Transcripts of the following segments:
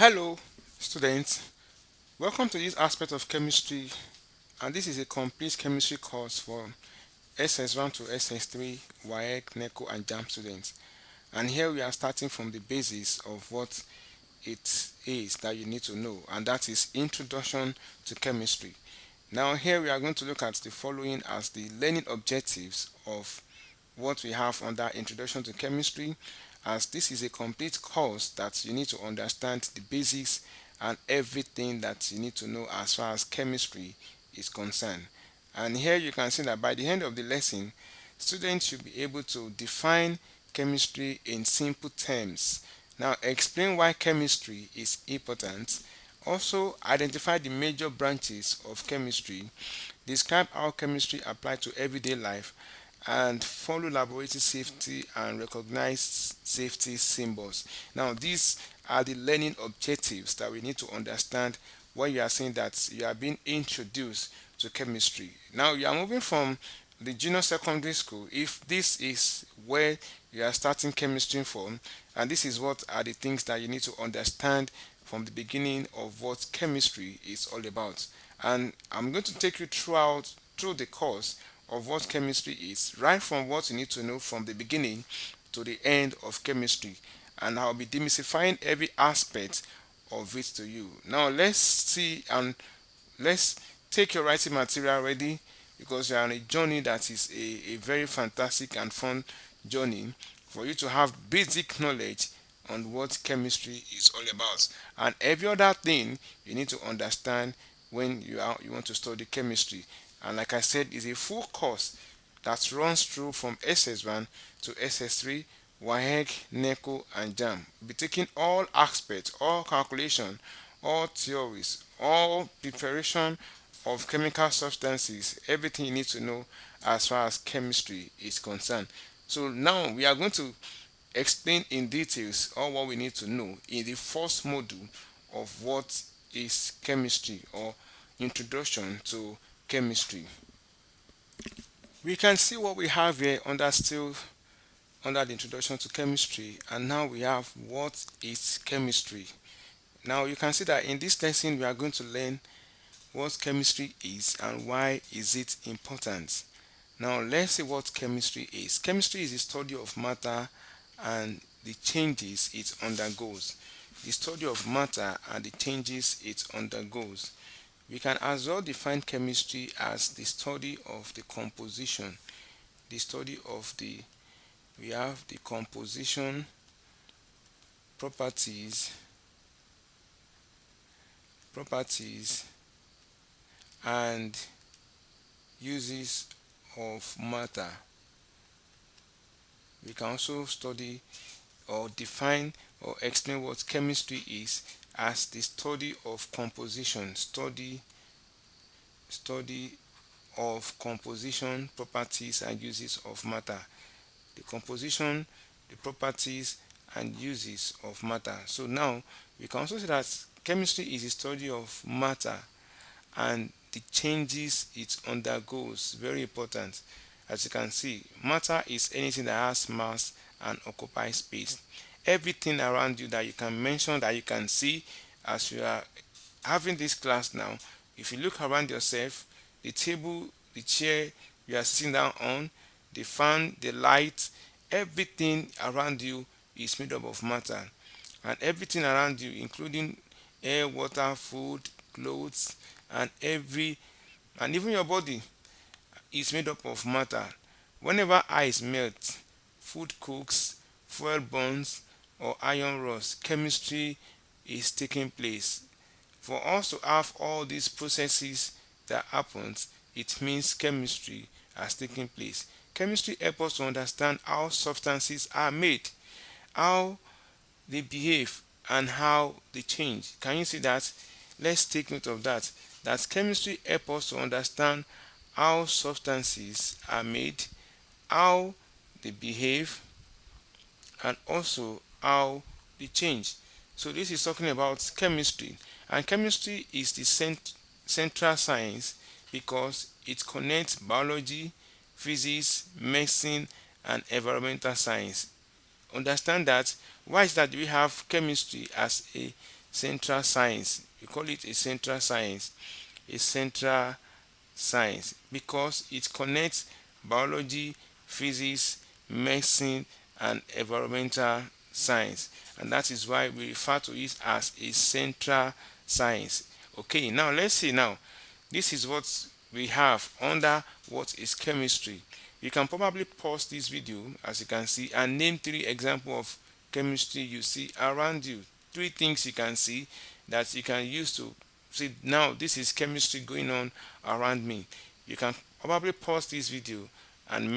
Hello, students. Welcome to this aspect of chemistry, and this is a complete chemistry course for SS1 to SS3, Waec, NECO, and JAMB students. And here we are starting from the basis of what it is that you need to know, and that is Introduction to Chemistry. Now, here we are going to look at the following as the learning objectives of what we have under Introduction to Chemistry, as this is a complete course that you need to understand the basics and everything that you need to know as far as chemistry is concerned. And here you can see that by the end of the lesson, students should be able to define chemistry in simple terms. Now, explain why chemistry is important. Also, identify the major branches of chemistry. Describe how chemistry applies to everyday life, and follow laboratory safety and recognize safety symbols. Now, these are the learning objectives that we need to understand when you are saying that you are being introduced to chemistry. Now, you are moving from the junior secondary school. If this is where you are starting chemistry from, and this is what are the things that you need to understand from the beginning of what chemistry is all about. And I'm going to take you through the course of what chemistry is, right from what you need to know from the beginning to the end of chemistry. And I'll be demystifying every aspect of it to you. Now let's see and let's take your writing material ready, because you are on a journey that is a very fantastic and fun journey for you to have basic knowledge on what chemistry is all about, and every other thing you need to understand when you want to study chemistry. And like I said, it's a full course that runs through from SS1 to SS3, WAEC, NECO, and JAM. We'll be taking all aspects, all calculation, all theories, all preparation of chemical substances, everything you need to know as far as chemistry is concerned. So now we are going to explain in details all what we need to know in the first module of what is chemistry, or introduction to chemistry. We can see what we have here under the introduction to chemistry, and now we have what is chemistry. Now you can see that in this lesson we are going to learn what chemistry is and why is it important. Now let's see what chemistry is. Chemistry is the study of matter and the changes it undergoes. The study of matter and the changes it undergoes. We can as well define chemistry as the study of the composition. The study of the We have the composition, properties, properties and uses of matter. We can also study or define or explain what chemistry is as the study of composition, study of composition, properties and uses of matter. The composition, the properties and uses of matter. So now we can also say that chemistry is the study of matter and the changes it undergoes. Very important. As you can see, matter is anything that has mass and occupies space. Everything around you that you can mention, that you can see as you are having this class now, if you look around yourself, the table, the chair you are sitting down on, the fan, the light, everything around you is made up of matter. And everything around you, including air, water, food, clothes, and even your body is made up of matter. Whenever ice melts, food cooks, fuel burns, or iron rusts, chemistry is taking place. For us to have all these processes that happens, it means chemistry has taken place. Chemistry helps us to understand how substances are made, how they behave, and how they change. Can you see that? Let's take note of that. That chemistry helps us to understand how substances are made, how they behave, and also how they change. So this is talking about chemistry, and chemistry is the central science because it connects biology, physics, medicine, and environmental science. Understand that. Why is that we have chemistry as a central science. We call it a central science, a central science because it connects biology, physics, medicine, and environmental science, and that is why we refer to it as a central science. Okay, now let's see. Now this is what we have under what is chemistry. You can probably pause this video, as you can see, and name three examples of chemistry you see around you. Three things you can see that you can use to see now this is chemistry going on around me. You can probably pause this video and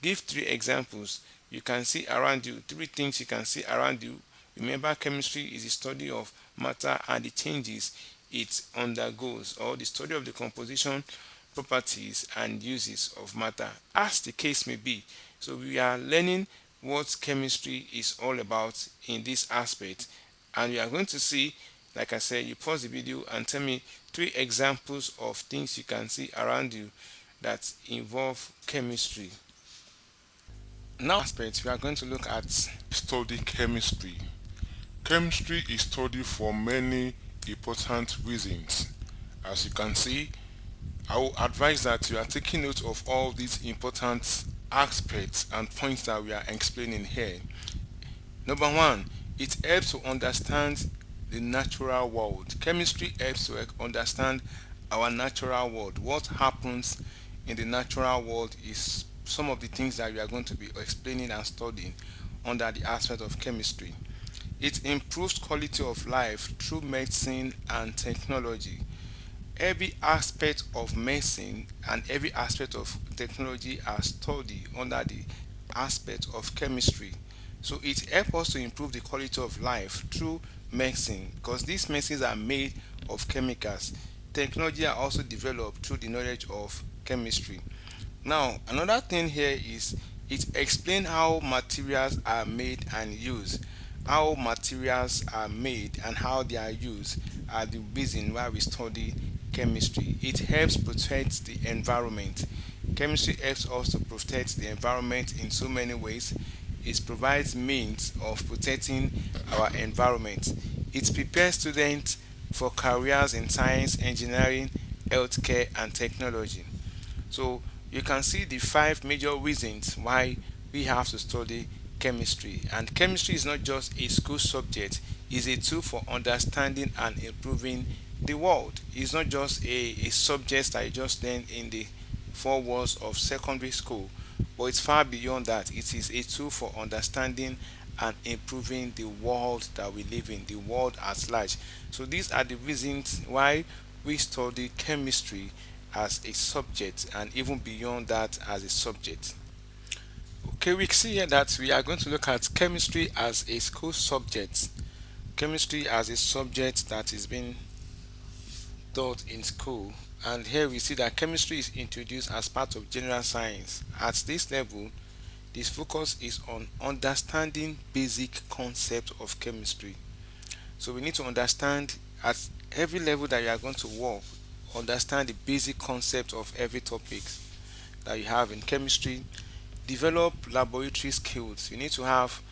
give three examples you can see around you, three things you can see around you. Remember, chemistry is the study of matter and the changes it undergoes, or the study of the composition, properties, and uses of matter, as the case may be. So we are learning what chemistry is all about in this aspect, and we are going to see, like I said, you pause the video and tell me three examples of things you can see around you that involve chemistry. Now aspect, we are going to look at Study chemistry. Chemistry is studied for many important reasons. As you can see, I will advise that you are taking note of all these important aspects and points that we are explaining here. Number one, it helps to understand the natural world. Chemistry helps to understand our natural world. What happens in the natural world is some of the things that we are going to be explaining and studying under the aspect of chemistry. It improves quality of life through medicine and technology. Every aspect of medicine and every aspect of technology are studied under the aspect of chemistry. So it helps us to improve the quality of life through medicine because these medicines are made of chemicals. Technology are also developed through the knowledge of chemistry. Now, another thing here is it explains how materials are made and used. How materials are made and how they are used are the reason why we study chemistry. It helps protect the environment. Chemistry helps us to protect the environment in so many ways. It provides means of protecting our environment. It prepares students for careers in science, engineering, healthcare, and technology. So you can see the five major reasons why we have to study chemistry. And chemistry is not just a school subject, it's a tool for understanding and improving the world. It's not just a subject that you just learn in the four walls of secondary school, but it's far beyond that. It is a tool for understanding and improving the world that we live in, the world at large. So these are the reasons why we study chemistry as a subject and even beyond that as a subject. Okay, we see here that we are going to look at chemistry as a school subject. Chemistry as a subject that is being taught in school. And here we see that chemistry is introduced as part of general science. At this level, this focus is on understanding basic concepts of chemistry. So we need to understand at every level that you are going to work, understand the basic concept of every topic that you have in chemistry. Develop laboratory skills. You need to have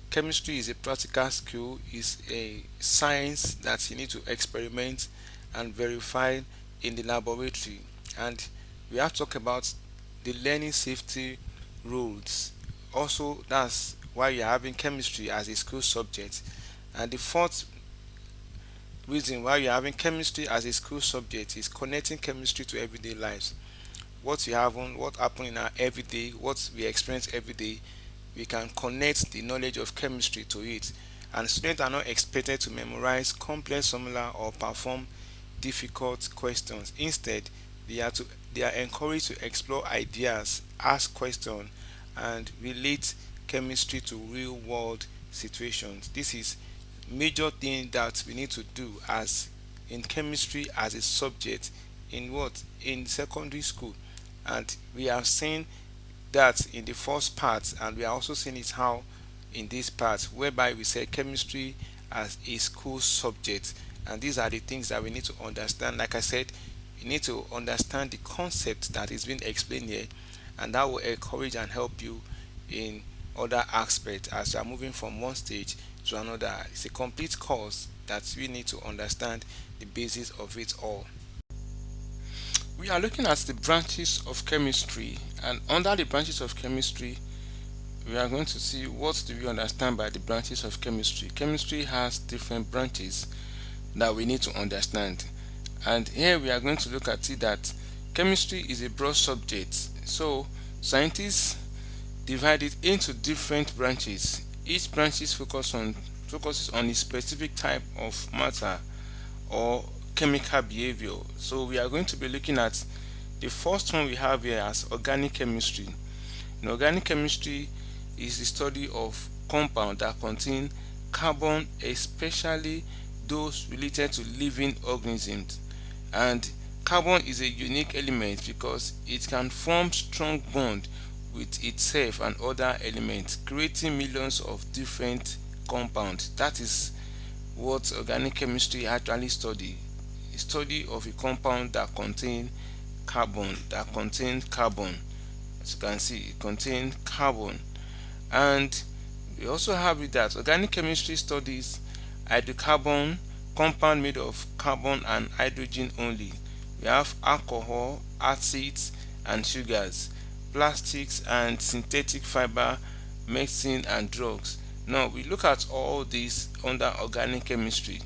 chemistry is a practical skill, is a science that you need to experiment and verify in the laboratory. And we have to talk about the learning safety rules. Also, that's why you're having chemistry as a school subject. And the fourth reason why you're having chemistry as a school subject is connecting chemistry to everyday lives. What we have on, what happen in our everyday, what we experience every day, we can connect the knowledge of chemistry to it. And students are not expected to memorize complex formula or perform difficult questions. Instead, they are encouraged to explore ideas, ask questions, and relate chemistry to real world situations. This is major thing that we need to do as in chemistry as a subject in what in secondary school. And we have seen that in the first part, and we are also seeing it how in this part whereby we say chemistry as a school subject. And these are the things that we need to understand. Like I said, you need to understand the concept that is being explained here, and that will encourage and help you in other aspects as you are moving from one stage to another. It's a complete course that we need to understand the basis of it all. We are looking at the branches of chemistry, and under the branches of chemistry we are going to see what do we understand by the branches of chemistry. Chemistry has different branches that we need to understand, and here we are going to look at it that chemistry is a broad subject, so scientists divide it into different branches. Each branch focuses on a specific type of matter or chemical behavior. So we are going to be looking at the first one we have here as organic chemistry. In organic chemistry is the study of compounds that contain carbon, especially those related to living organisms. And carbon is a unique element because it can form strong bond with itself and other elements, creating millions of different compounds. That is what organic chemistry actually study. A study of a compound that contain carbon. As you can see, it contains carbon. And we also have it that organic chemistry studies hydrocarbon, compound made of carbon and hydrogen only. We have alcohol, acids and sugars, plastics and synthetic fiber, medicine and drugs. Now we look at all these under organic chemistry.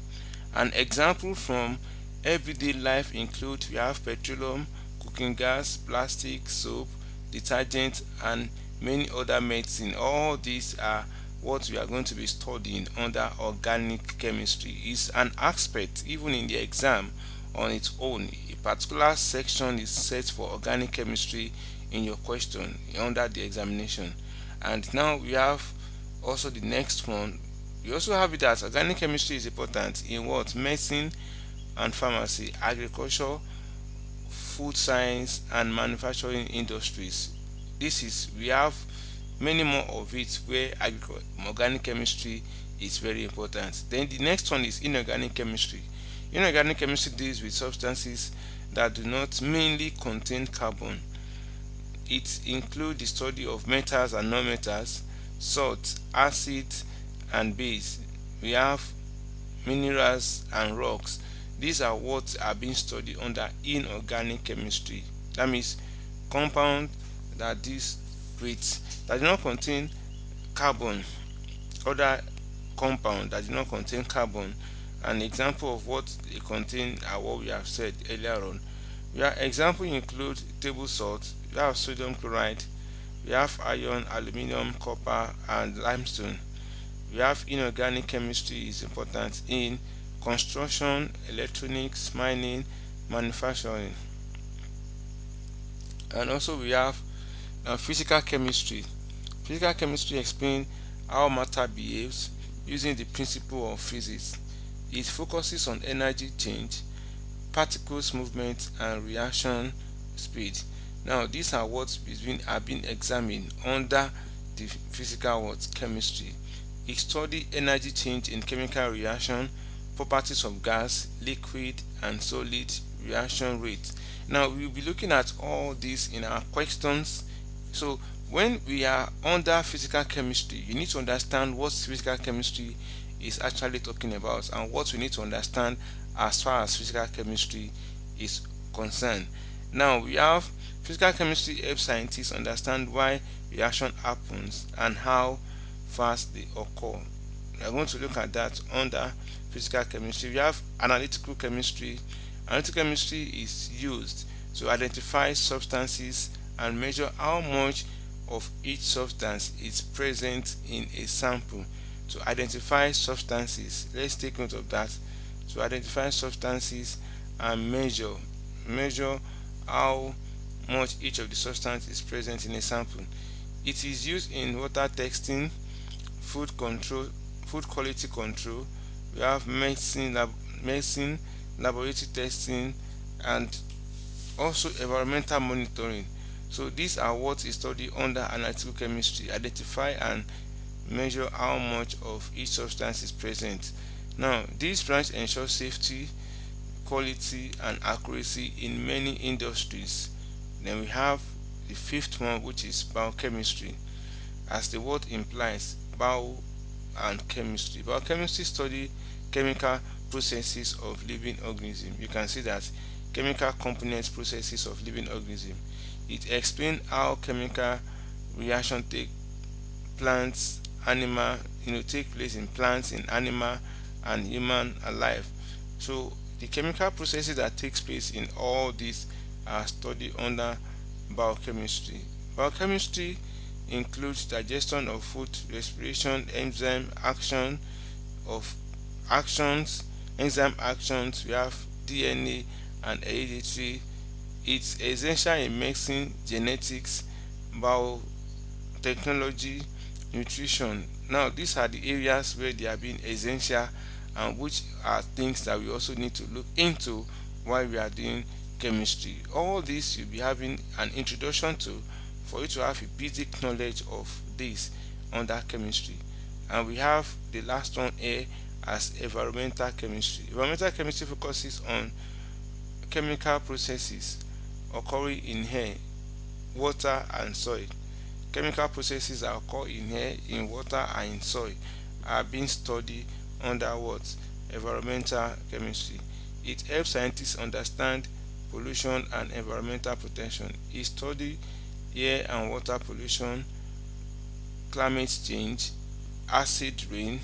An example from everyday life include we have petroleum, cooking gas, plastic, soap, detergent and many other medicine. All these are what we are going to be studying under organic chemistry. Is an aspect even in the exam on its own. A particular section is set for organic chemistry in your question under the examination. And now we have also the next one. We also have it that organic chemistry is important in what? Medicine and pharmacy, agriculture, food science and manufacturing industries. We have many more of it where organic chemistry is very important. Then the next one is inorganic chemistry. Inorganic chemistry deals with substances that do not mainly contain carbon. It includes the study of metals and non-metals, salts, acids and base. We have minerals and rocks. These are what are being studied under inorganic chemistry. That means compound that that do not contain carbon, other compound that do not contain carbon. An example of what they contain are what we have said earlier on. Example include table salt, we have sodium chloride, we have iron, aluminium, copper and limestone. We have inorganic chemistry is important in construction, electronics, mining, manufacturing. And also we have physical chemistry. Physical chemistry explains how matter behaves using the principle of physics. It focuses on energy change, particles movement and reaction speed. Now these are what have been examined under the physical chemistry. It studies energy change in chemical reaction, properties of gas, liquid and solid, reaction rate. Now we will be looking at all these in our questions. So when we are under physical chemistry, you need to understand what physical chemistry is actually talking about and what we need to understand as far as physical chemistry is concerned. Now we have physical chemistry helps scientists understand why reaction happens and how fast they occur. We are going to look at that under physical chemistry. We have analytical chemistry. Analytical chemistry is used to identify substances and measure how much of each substance is present in a sample. To identify substances, let's take note of that. To identify substances and measure how much each of the substance is present in a sample. It is used in water testing, food quality control. We have medicine laboratory testing and also environmental monitoring. So these are what is studied under analytical chemistry. Identify and measure how much of each substance is present. Now this branch ensures safety, quality and accuracy in many industries. Then we have the fifth one, which is biochemistry. As the word implies, bio and chemistry. Biochemistry study chemical processes of living organisms. You can see that chemical components processes of living organisms. It explains how chemical reaction plants, animal, take place in plants, in animal, and human alive. So the chemical processes that takes place in all these are studied under biochemistry. Biochemistry includes digestion of food, respiration, enzyme action of actions, enzyme actions. We have DNA and hereditary. It's essential in medicine, genetics, biotechnology, nutrition. Now these are the areas where they are being essential, and which are things that we also need to look into while we are doing chemistry. All this you'll be having an introduction to, for you to have a basic knowledge of this under chemistry. And we have the last one here as environmental chemistry. Environmental chemistry focuses on chemical processes occurring in air, water, and soil. Chemical processes that occur in air, in water, and in soil are being studied under what? Environmental chemistry. It helps scientists understand pollution and environmental protection. It studies air and water pollution, climate change, acid rain,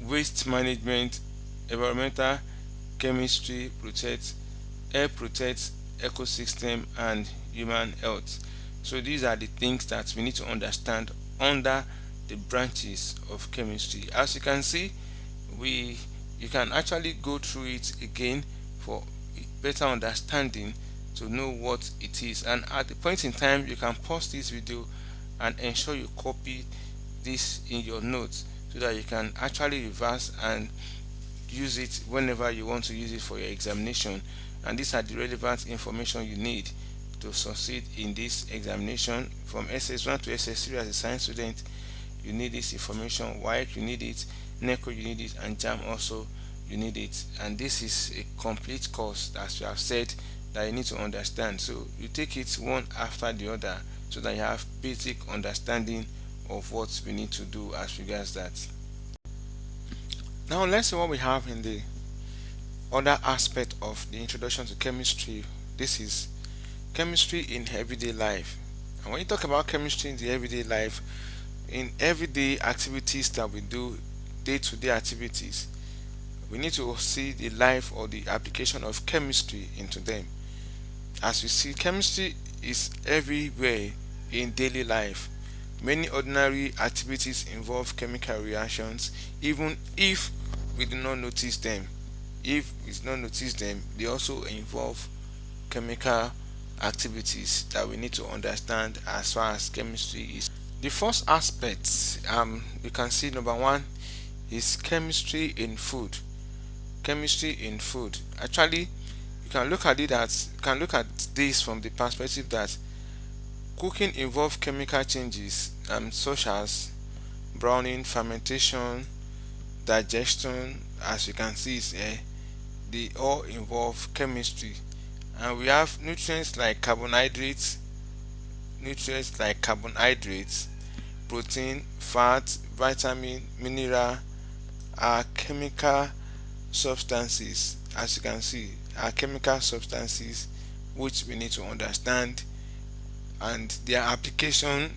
waste management. Environmental chemistry protects protects ecosystem and human health. So these are the things that we need to understand under the branches of chemistry. As you can see, we you can actually go through it again for better understanding, to know what it is, and at the point in time you can pause this video and ensure you copy this in your notes, so that you can actually reverse and use it whenever you want to use it for your examination. And these are the relevant information you need to succeed in this examination. From SS1 to SS3 as a science student, you need this information. Waec, you need it. NECO, you need it. And JAM also, you need it. And this is a complete course, as we have said, that you need to understand. So you take it one after the other, so that you have basic understanding of what we need to do as regards that. Now let's see what we have in the other aspect of the introduction to chemistry. This is chemistry in everyday life. And when you talk about chemistry in the everyday life, in everyday activities that we do, day-to-day activities, we need to see the life or the application of chemistry into them. As you see, chemistry is everywhere in daily life. Many ordinary activities involve chemical reactions, even if we do not notice them. If we do not notice them, they also involve chemical activities that we need to understand as far as chemistry is. The first aspect, you can see number one is chemistry in food. Chemistry in food. Actually, you can look at this from the perspective that cooking involves chemical changes, such as browning, fermentation, digestion. As you can see, they all involve chemistry. And we have nutrients like carbohydrates, protein, fat, vitamin, mineral are chemical substances. As you can see, are chemical substances which we need to understand, and their application,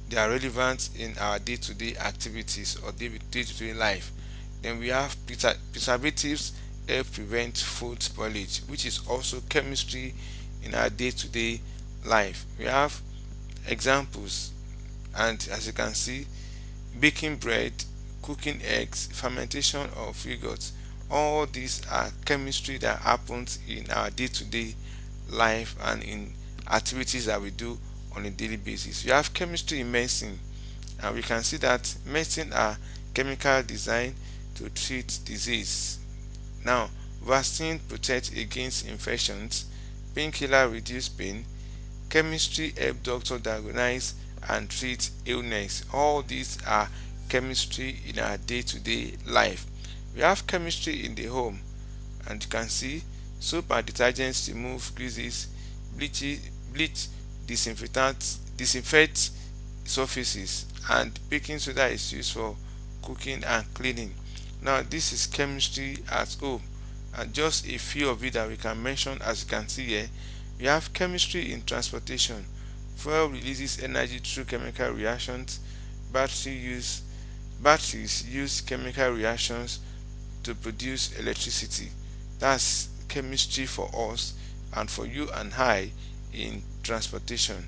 they are relevant in our day-to-day activities or day-to-day life. Then we have preservatives help prevent food spoilage, which is also chemistry in our day-to-day life. We have examples, and as you can see, baking bread, cooking eggs, fermentation of yogurt, all these are chemistry that happens in our day-to-day life and in activities that we do on a daily basis. We have chemistry in medicine, and we can see that medicine are chemical designed to treat disease. Now, vaccine protects against infections, painkiller reduce pain, chemistry help doctor diagnose and treat illness. All these are chemistry in our day-to-day life. We have chemistry in the home, and you can see soap and detergents remove greases, bleach disinfect surfaces, and baking soda is used for cooking and cleaning. Now this is chemistry at home, and just a few of it that we can mention. As you can see here, we have chemistry in transportation. Fuel releases energy through chemical reactions. Batteries use chemical reactions to produce electricity. That's chemistry for us and for you and I in transportation.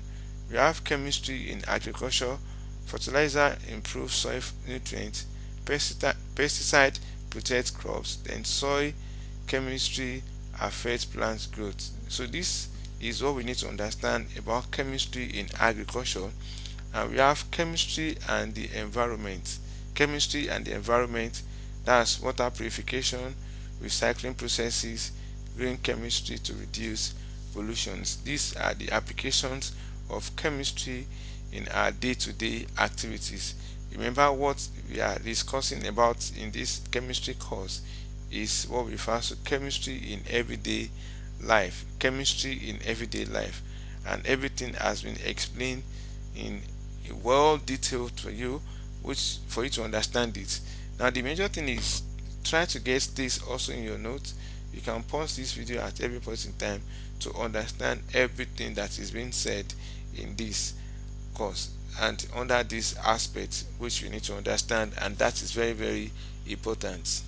We have chemistry in agriculture. Fertilizer improves soil nutrients. Pesticide protects crops. Then soil chemistry affects plant growth. So this is what we need to understand about chemistry in agriculture. And we have chemistry and the environment. Chemistry and the environment, that's water purification, recycling processes, green chemistry to reduce pollutions. These are the applications of chemistry in our day-to-day activities. Remember, what we are discussing about in this chemistry course is what refers to chemistry in everyday life. Chemistry in everyday life, and everything has been explained in well detailed for you, which for you to understand it. Now the major thing is, try to get this also in your notes. You can pause this video at every point in time to understand everything that is being said in this course and under this aspect, which we need to understand, and that is very important.